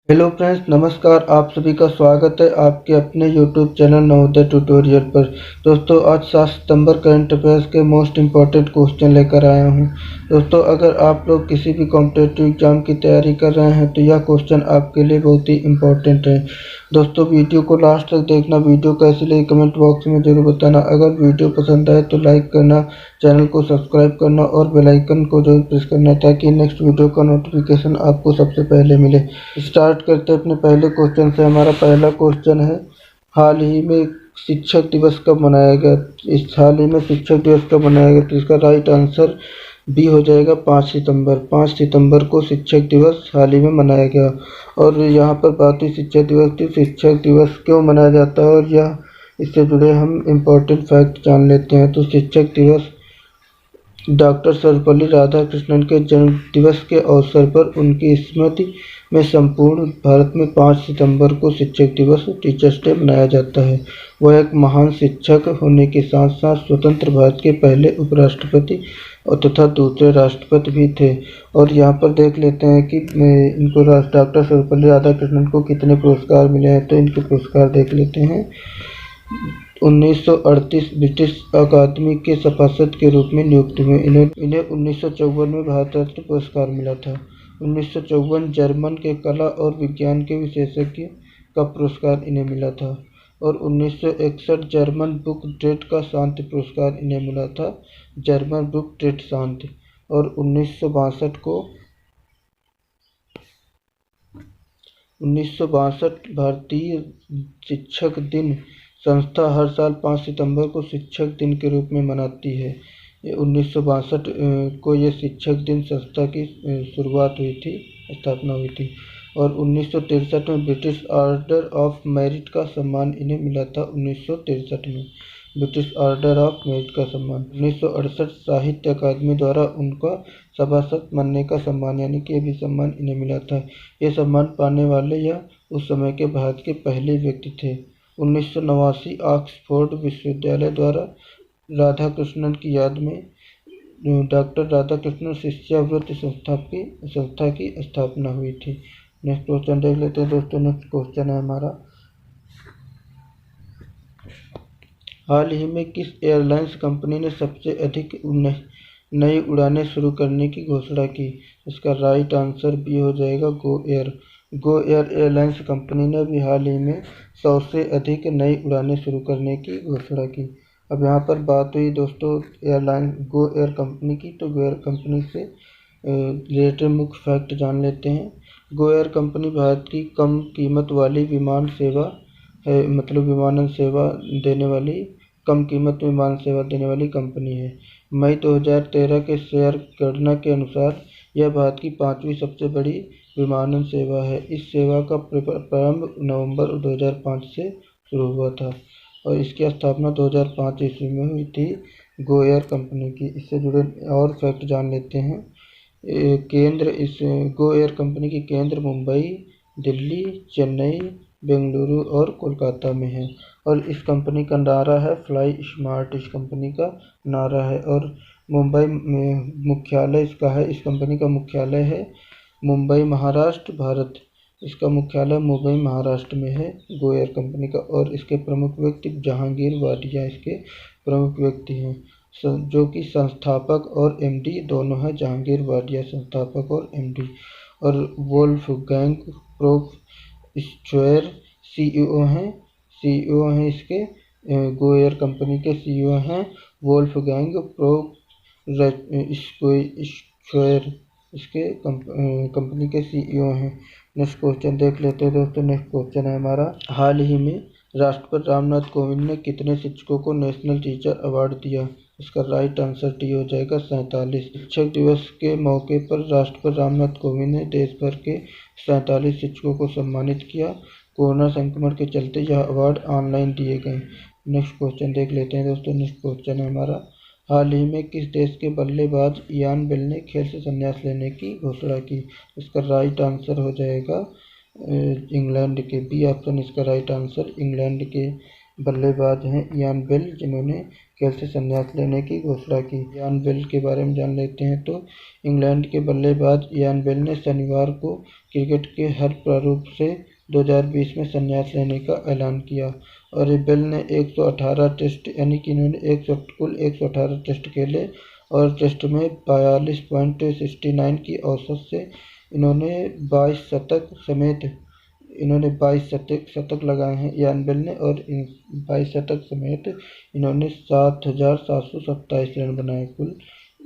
Hello friends, नमस्कार। आप सभी का स्वागत है आपके अपने यूट्यूब चैनल नवोदय ट्यूटोरियल पर। दोस्तों, आज 7 सितंबर करंट अफेयर्स के मोस्ट इम्पॉर्टेंट क्वेश्चन लेकर आया हूं। दोस्तों, अगर आप लोग किसी भी कॉम्पिटिटिव एग्जाम की तैयारी कर रहे हैं तो यह क्वेश्चन आपके लिए बहुत ही इम्पोर्टेंट है। दोस्तों, वीडियो को लास्ट तक देखना। वीडियो कैसी लगी कमेंट बॉक्स में ज़रूर बताना। अगर वीडियो पसंद आए तो लाइक करना, चैनल को सब्सक्राइब करना और बेल आइकन को जरूर प्रेस करना ताकि नेक्स्ट वीडियो का नोटिफिकेशन आपको सबसे पहले मिले। स्टार्ट करते हैं अपने पहले क्वेश्चन से। हमारा पहला क्वेश्चन है, हाल ही में शिक्षक दिवस कब मनाया गया? इस हाल ही में शिक्षक दिवस कब मनाया गया? तो इसका राइट आंसर बी हो जाएगा 5 सितंबर। 5 सितंबर को शिक्षक दिवस हाल ही में मनाया गया। और यहाँ पर बात हुई शिक्षक दिवस की। शिक्षक दिवस क्यों मनाया जाता है और यह इससे जुड़े हम इम्पोर्टेंट फैक्ट जान लेते हैं। तो शिक्षक दिवस डॉक्टर सर्वपल्ली राधाकृष्णन के जन्म दिवस के अवसर पर उनकी स्मृति में संपूर्ण भारत में 5 सितंबर को शिक्षक दिवस टीचर्स डे मनाया जाता है। वह एक महान शिक्षक होने के साथ साथ स्वतंत्र भारत के पहले उपराष्ट्रपति और तथा दूसरे राष्ट्रपति भी थे। और यहाँ पर देख लेते हैं कि इनको डॉक्टर सर्वपल्ली राधाकृष्णन को कितने पुरस्कार मिले हैं। तो इनके पुरस्कार देख लेते हैं। 1938 ब्रिटिश अकादमी के सभासद के रूप में नियुक्त हुए। इन्हें 1954 में भारत रत्न पुरस्कार मिला था। 1954 जर्मन के कला और विज्ञान के विशेषज्ञ का पुरस्कार इन्हें मिला था। और 1961 जर्मन बुक ट्रेड का शांति पुरस्कार इन्हें मिला था। जर्मन बुक ट्रेड शांति। और 1962 भारतीय शिक्षक दिन संस्था हर साल 5 सितंबर को शिक्षक दिन के रूप में मनाती है। ये 1962 को ये शिक्षक दिन संस्था की शुरुआत हुई थी, स्थापना हुई थी। और 1963 में ब्रिटिश ऑर्डर ऑफ मेरिट का सम्मान इन्हें मिला था। 1963 में ब्रिटिश ऑर्डर ऑफ मेरिट का सम्मान। 1968 साहित्य अकादमी द्वारा उनका सभासद बनने का सम्मान, यानी कि ये भी सम्मान इन्हें मिला था। ये सम्मान पाने वाले यह उस समय के भारत के पहले व्यक्ति थे। 1989 ऑक्सफोर्ड विश्वविद्यालय द्वारा राधाकृष्णन की याद में डॉक्टर राधाकृष्णन शिष्यवृत्ति संस्था की स्थापना हुई थी। नेक्स्ट क्वेश्चन देख लेते हैं दोस्तों। नेक्स्ट क्वेश्चन है हमारा, हाल ही में किस एयरलाइंस कंपनी ने सबसे अधिक नई उड़ानें शुरू करने की घोषणा की? इसका राइट आंसर बी हो जाएगा Go Air. Go Air airlines company ने भी हाल ही में 100 से अधिक नई उड़ानें शुरू करने की घोषणा की। अब यहाँ पर बात हुई दोस्तों एयरलाइन गो एयर कंपनी की। तो गो एयर कंपनी से रिलेटेड मुख्य फैक्ट जान लेते हैं। गो एयर कंपनी भारत की कम कीमत वाली विमान सेवा है, मतलब विमानन सेवा देने वाली कम कीमत में विमान सेवा देने वाली कंपनी है। मई 2013 के शेयर गणना के अनुसार यह भारत की 5वीं सबसे बड़ी विमानन सेवा है। इस सेवा का प्रारंभ नवंबर 2005 से शुरू हुआ था और इसकी स्थापना 2005 ईस्वी में हुई थी गो एयर कंपनी की। इससे जुड़े और फैक्ट जान लेते हैं। इस गो एयर कंपनी के केंद्र मुंबई, दिल्ली, चेन्नई, बेंगलुरु और कोलकाता में है। और इस कंपनी का नारा है फ्लाई स्मार्ट। इस कंपनी का नारा है। और मुंबई में मुख्यालय इसका है। इस कंपनी का मुख्यालय है मुंबई, महाराष्ट्र, भारत। इसका मुख्यालय मुंबई, महाराष्ट्र में है गो एयर कंपनी का। और इसके प्रमुख व्यक्ति जहांगीर वाडिया इसके प्रमुख व्यक्ति हैं, जो कि संस्थापक और एमडी दोनों हैं। जहांगीर वाडिया संस्थापक और एमडी। और वोल्फगैंग प्रोइश्चर सीईओ हैं इसके। गो एयर कंपनी के सीईओ हैं वोल्फगैंग प्रोइश्चर, इसके कंपनी के सीईओ हैं। नेक्स्ट क्वेश्चन देख लेते हैं दोस्तों। नेक्स्ट क्वेश्चन है हमारा, हाल ही में राष्ट्रपति रामनाथ कोविंद ने कितने शिक्षकों को नेशनल टीचर अवार्ड दिया? इसका राइट आंसर डी हो जाएगा 47। शिक्षक दिवस के मौके पर राष्ट्रपति रामनाथ कोविंद ने देश भर के 47 शिक्षकों को सम्मानित किया। कोरोना संक्रमण के चलते यह अवार्ड ऑनलाइन दिए गए। नेक्स्ट क्वेश्चन देख लेते हैं दोस्तों। नेक्स्ट क्वेश्चन है हमारा, हाल ही में किस देश के बल्लेबाज इयान बेल ने खेल से संन्यास लेने की घोषणा की? इसका राइट आंसर हो जाएगा इंग्लैंड के। बी ऑप्शन इसका राइट आंसर इंग्लैंड के बल्लेबाज हैं इयान बेल, जिन्होंने खेल से संन्यास लेने की घोषणा की। इयान बेल के बारे में जान लेते हैं तो इंग्लैंड के बल्लेबाज इयान बेल ने शनिवार को क्रिकेट के हर प्रारूप से 2020 में संन्यास लेने का ऐलान किया। और बेल ने 118 टेस्ट यानी कि इन्होंने कुल 118 टेस्ट खेले और टेस्ट में 42.69 की औसत से इन्होंने 22 शतक समेत इन्होंने 22 शतक लगाए हैं इयान बेल ने, और 22 शतक समेत इन्होंने 7,727 रन बनाए। कुल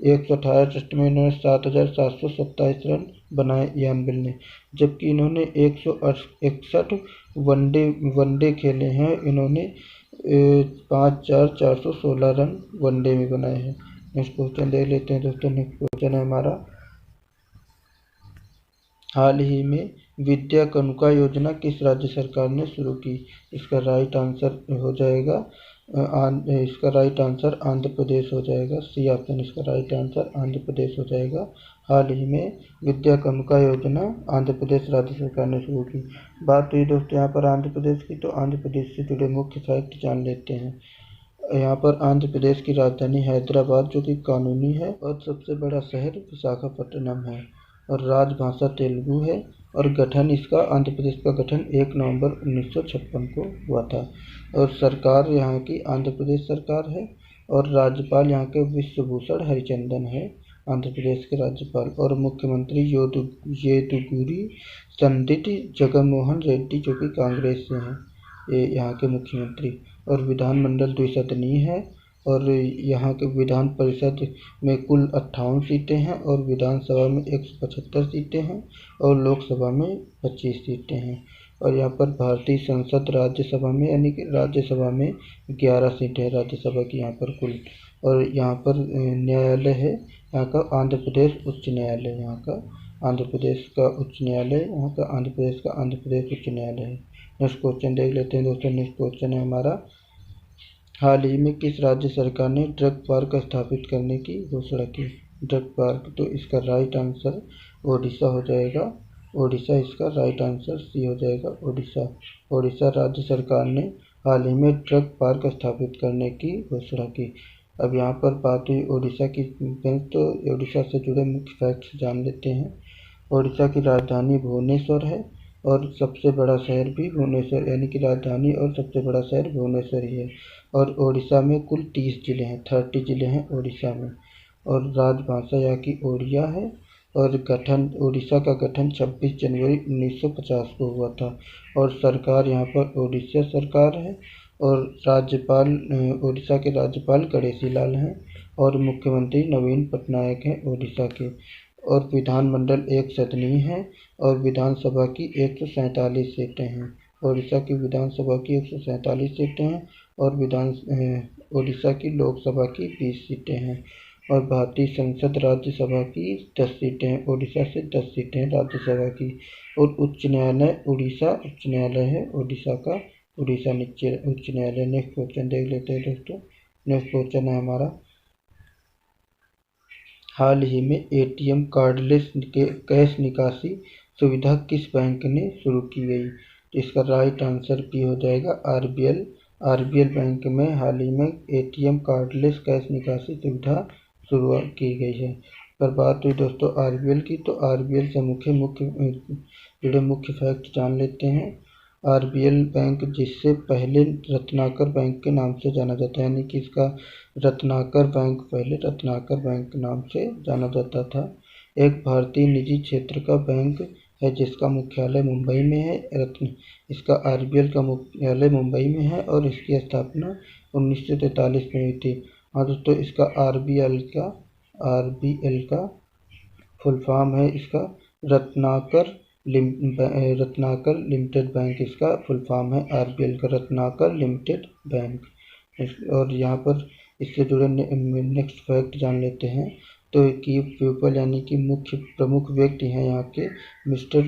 118 टेस्ट में इन्होंने 7,727 रन बनाए इयान बेल ने, जबकि इन्होंने 161 वनडे खेले हैं। इन्होंने 5,416 रन वनडे में बनाए हैं। नेक्स्ट क्वेश्चन देख लेते हैं दोस्तों। नेक्स्ट क्वेश्चन है हमारा, हाल ही में विद्या कानुका योजना किस राज्य सरकार ने शुरू की? इसका राइट आंसर हो जाएगा आंध्र प्रदेश हो जाएगा। सी ऑप्शन इसका राइट आंसर आंध्र प्रदेश हो जाएगा। हाल ही में विद्या कानुका योजना आंध्र प्रदेश राज्य सरकार ने शुरू की। बात हुई दोस्तों यहाँ पर आंध्र प्रदेश की, तो आंध्र प्रदेश से जुड़े मुख्य फैक्ट जान लेते हैं। यहाँ पर आंध्र प्रदेश की राजधानी हैदराबाद जो कि कानूनी है, और सबसे बड़ा शहर विशाखापट्टनम है, और राजभाषा तेलुगु है। और गठन इसका आंध्र प्रदेश का गठन 1 नवंबर 1956 को हुआ था। और सरकार यहाँ की आंध्र प्रदेश सरकार है, और राज्यपाल यहाँ के विश्वभूषण हरिचंदन है, आंध्र प्रदेश के राज्यपाल। और मुख्यमंत्री येदुगुरी संदित जगनमोहन रेड्डी जो कि कांग्रेस से हैं, ये यहाँ के मुख्यमंत्री। और विधानमंडल द्विसदनीय है, और यहाँ के विधान परिषद में कुल 58 सीटें हैं, और विधानसभा में 175 सीटें हैं, और लोकसभा में 25 सीटें हैं। और यहाँ पर भारतीय संसद राज्यसभा में यानी कि राज्यसभा में 11 सीटें हैं राज्यसभा की यहाँ पर कुल। और यहाँ पर न्यायालय है यहाँ का आंध्र प्रदेश उच्च न्यायालय, यहाँ का आंध्र प्रदेश का उच्च न्यायालय, यहाँ का आंध्र प्रदेश का आंध्र प्रदेश उच्च न्यायालय है। नेक्स्ट क्वेश्चन देख लेते हैं दोस्तों। नेक्स्ट क्वेश्चन है हमारा, हाल ही में किस राज्य सरकार ने ड्रग पार्क स्थापित करने की घोषणा की? ड्रग पार्क, तो इसका राइट आंसर ओडिशा हो जाएगा। ओडिशा इसका राइट आंसर सी हो जाएगा। ओडिशा राज्य सरकार ने हाल ही में ड्रग पार्क स्थापित करने की घोषणा की। अब यहाँ पर बात हुई ओडिशा की, तो ओडिशा से जुड़े मुख्य फैक्ट्स जान लेते हैं। ओडिशा की राजधानी भुवनेश्वर है, और सबसे बड़ा शहर भी भुवनेश्वर यानी कि राजधानी और सबसे बड़ा शहर भुवनेश्वर ही है। और ओडिशा में कुल 30 जिले हैं, 30 जिले हैं ओडिशा में। और राजभाषा यहाँ की ओडिया है। और ओडिशा का गठन 26 जनवरी 1950 को हुआ था। और सरकार यहाँ पर ओडिशा सरकार है, और राज्यपाल ओडिशा के राज्यपाल गणेशी लाल हैं, और मुख्यमंत्री नवीन पटनायक हैं ओडिशा के। और विधानमंडल एक सदनीय है, और विधानसभा की 147 सीटें हैं। ओडिशा की विधानसभा की 147 सीटें हैं, और ओडिशा की लोकसभा की 20 सीटें हैं। और भारतीय संसद राज्यसभा की 10 सीटें हैं, ओडिशा से 10 सीटें हैं राज्यसभा की। और उच्च न्यायालय उड़ीसा उच्च न्यायालय है ओडिशा का, उड़ीसा नीचे उच्च न्यायालय। नेक्स्ट क्वेश्चन देख लेते हैं दोस्तों। नेक्स्ट क्वेश्चन है हमारा, हाल ही में एटीएम कार्डलेस कैश निकासी सुविधा किस बैंक ने शुरू की गई? इसका राइट आंसर भी हो जाएगा आरबीएल बैंक में हाल ही में एटीएम कार्डलेस कैश निकासी सुविधा शुरू की गई है। पर बात हुई दोस्तों आरबीएल की, तो आरबीएल से जुड़े मुख्य फैक्ट जान लेते हैं। आरबीएल बैंक, जिससे पहले रत्नाकर बैंक के नाम से जाना जाता है, यानी कि इसका रत्नाकर बैंक पहले रत्नाकर बैंक के नाम से जाना जाता था, एक भारतीय निजी क्षेत्र का बैंक है जिसका मुख्यालय मुंबई में है। इसका आरबीएल का मुख्यालय मुंबई में है, और इसकी स्थापना 1943 में हुई थी। हाँ दोस्तों, इसका आरबीएल का फुल फॉर्म है इसका रत्नाकर लिमिटेड बैंक, इसका फुल फॉर्म है आरबीएल का रत्नाकर लिमिटेड बैंक। और यहाँ पर इससे जुड़े नेक्स्ट फैक्ट जान लेते हैं। तो की पीपल यानी कि मुख्य प्रमुख व्यक्ति हैं यहाँ के mister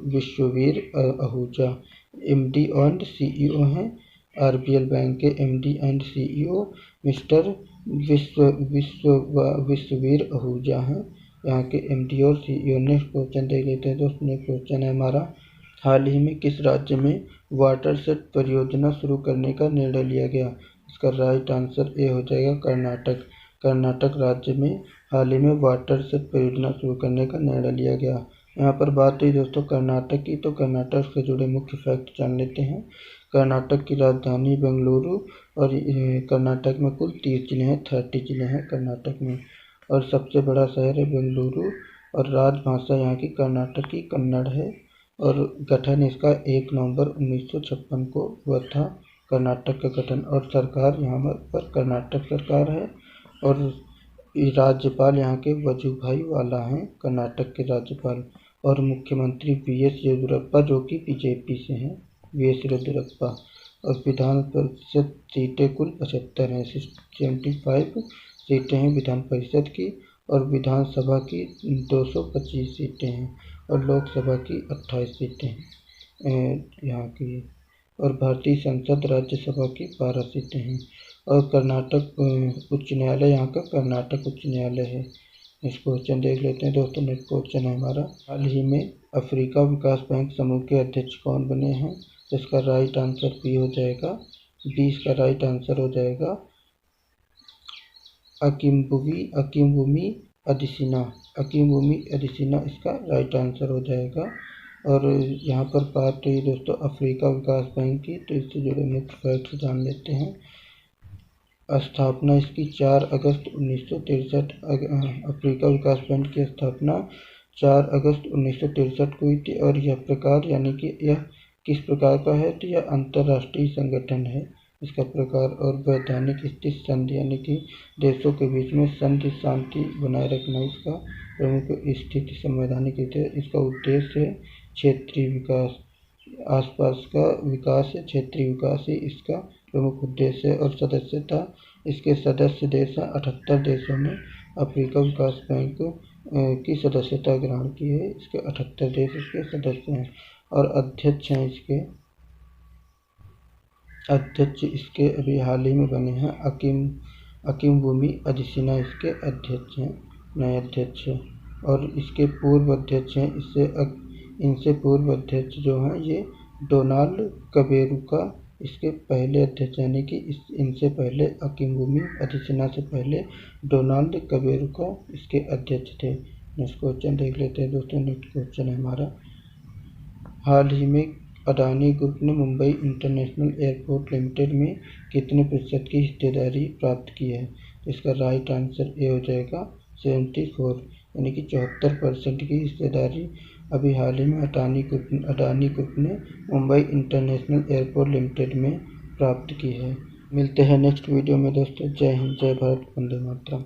Vishwavir Ahuja, MD and CEO हैं। आरबीएल बैंक के MD and CEO mister Vishwavir Ahuja हैं, यहाँ के एमडी और सीईओ। नेक्स्ट क्वेश्चन देख लेते हैं दोस्तों। नेक्स्ट क्वेश्चन है हमारा, हाल ही में किस राज्य में वाटरशेड परियोजना शुरू करने का निर्णय लिया गया? इसका राइट आंसर ए हो जाएगा कर्नाटक। कर्नाटक राज्य में हाल ही में वाटरशेड परियोजना शुरू करने का निर्णय लिया गया। यहाँ पर बात हुई दोस्तों कर्नाटक की, तो कर्नाटक से जुड़े मुख्य फैक्ट जान लेते हैं। कर्नाटक की राजधानी बेंगलुरु और कर्नाटक में कुल 30 जिले हैं, 30 जिले हैं कर्नाटक में, और सबसे बड़ा शहर है बेंगलुरु, और राजभाषा यहाँ की कर्नाटक की कन्नड़ है, और गठन इसका 1 नवंबर 1956 को हुआ था, कर्नाटक का गठन। और सरकार यहाँ पर कर्नाटक सरकार है, और राज्यपाल यहाँ के वजुभाई वाला हैं, कर्नाटक के राज्यपाल। और मुख्यमंत्री वी.एस. येदियुरप्पा जो कि बीजेपी से हैं, वी.एस. येदियुरप्पा। और विधान परिषद सीटें कुल 75 हैं, 75 सीटें हैं विधान परिषद की, और विधानसभा की 225 सीटें हैं, और लोकसभा की 28 सीटें हैं यहाँ की, और भारतीय संसद राज्यसभा की 12 सीटें हैं। और कर्नाटक उच्च न्यायालय यहाँ का कर्नाटक उच्च न्यायालय है। नेक्स्ट क्वेश्चन देख लेते हैं दोस्तों। नेक्स्ट क्वेश्चन है हमारा, हाल ही में अफ्रीका विकास बैंक समूह के अध्यक्ष कौन बने हैं? इसका राइट आंसर बी हो जाएगा, 20 का राइट आंसर हो जाएगा अकिमवुमी अदिसिना। अकिमवुमी अदिसिना इसका राइट आंसर हो जाएगा। और यहाँ पर बात रही दोस्तों अफ्रीका विकास बैंक की, तो इससे जुड़े मुख्य फैक्ट्स जान लेते हैं। स्थापना इसकी 4 अगस्त 1963, अफ्रीका विकास बैंक की स्थापना 4 अगस्त 1963 को हुई थी। और यह प्रकार यानी कि यह किस प्रकार का है, तो यह अंतर्राष्ट्रीय संगठन है इसका प्रकार। और वैधानिक स्थिति संधि यानी कि देशों के बीच में संधि शांति बनाए रखना इसका प्रमुख स्थिति संवैधानिक स्थिति। इसका उद्देश्य है क्षेत्रीय विकास, आसपास का विकास है, क्षेत्रीय विकास ही इसका प्रमुख उद्देश्य है। और सदस्यता, इसके सदस्य देश हैं 78 देशों ने अफ्रीका विकास बैंक की सदस्यता ग्रहण की है। इसके 78 देश इसके सदस्य हैं। और अध्यक्ष हैं अध्यक्ष इसके अभी हाल ही में बने हैं अकिमवुमी अदिसिना इसके अध्यक्ष हैं, नए अध्यक्ष हैं। और इसके पूर्व अध्यक्ष हैं, इनसे पूर्व अध्यक्ष जो हैं ये डोनाल्ड कबेरुका इसके पहले अध्यक्ष, यानी कि इनसे पहले अकिमवुमी अदिसिना से पहले डोनाल्ड कबेरुका इसके अध्यक्ष थे। नेक्स्ट क्वेश्चन देख लेते हैं दोस्तों। नेक्स्ट क्वेश्चन है हमारा, हाल ही में अडानी ग्रुप ने मुंबई इंटरनेशनल एयरपोर्ट लिमिटेड में कितने प्रतिशत की हिस्सेदारी प्राप्त की है? इसका राइट आंसर ए हो जाएगा 74, यानी कि 74% की हिस्सेदारी अभी हाल ही में अडानी ग्रुप ने मुंबई इंटरनेशनल एयरपोर्ट लिमिटेड में प्राप्त की है। मिलते हैं नेक्स्ट वीडियो में दोस्तों। जय हिंद, जय भारत, वंदे मातरम।